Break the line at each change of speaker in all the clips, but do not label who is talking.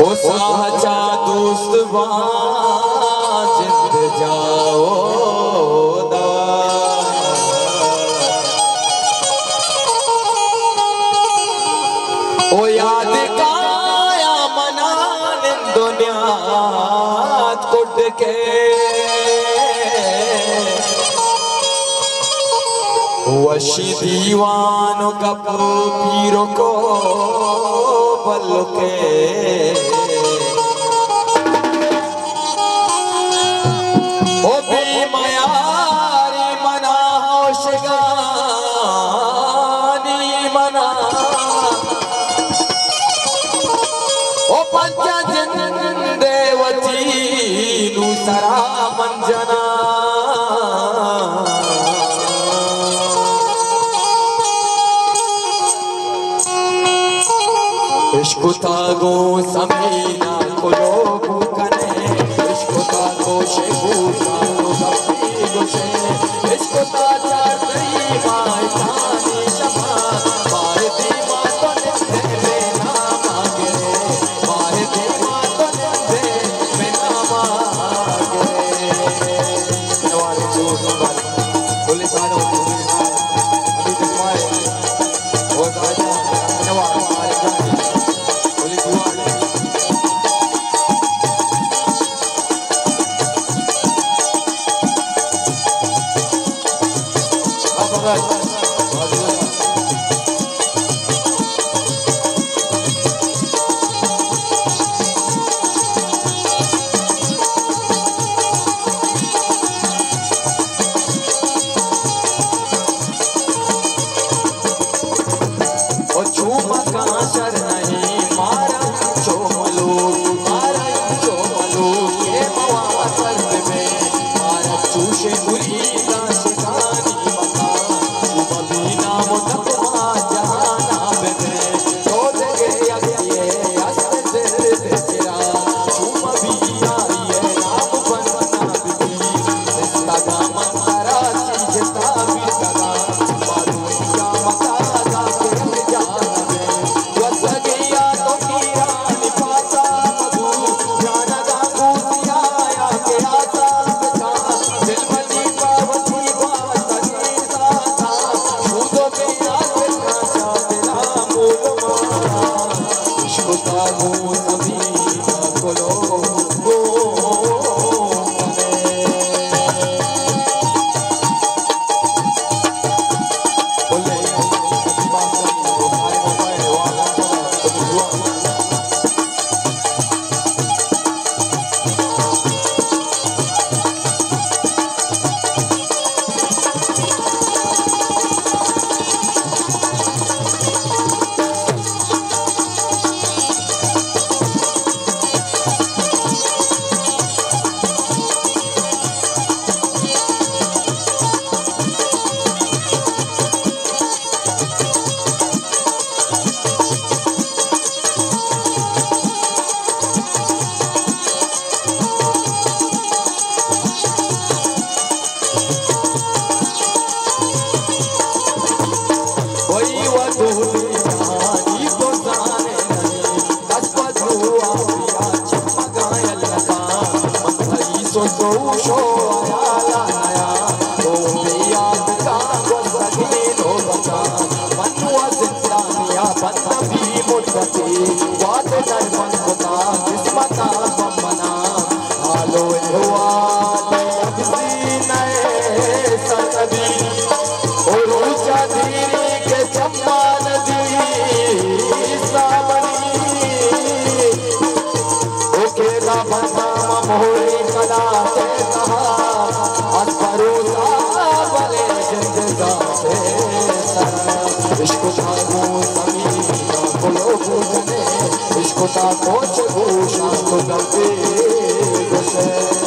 हो साचा दोस्त जिंद जाओ ओ याद काया मना दुनिया कुट के वशी दीवान कपू पीरो को बल के ओ भी मयारी मना होशगानी मना ओ पंचा जिंदेवती दूसरा मंजना इश्क तागो समीना को लोग कने इश्क तागो शेखू तागो गप्पी गुशे इश्क ताजा तई माय तानी शमा माय दी मातो ने ना मांगे माय दी मातो ने ना मांगे नवाज जो संभाल पुलिस वालों अभी तक मारे वो ताजा नवाज मारे जानी
इश्क
कोच भूषण तो गलती गुस्से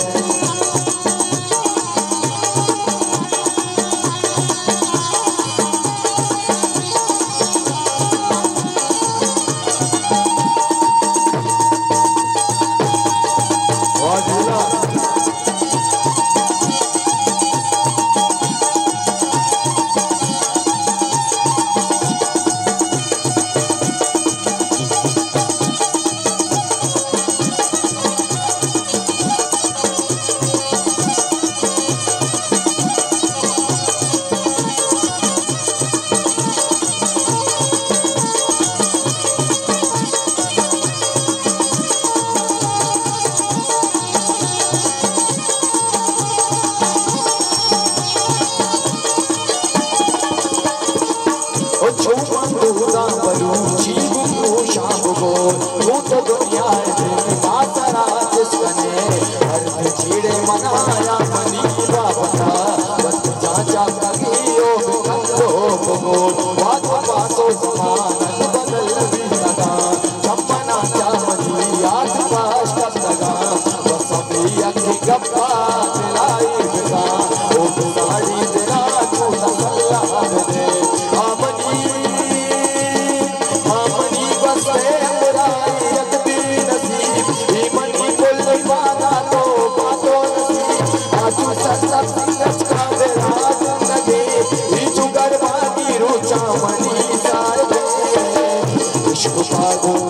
Chicago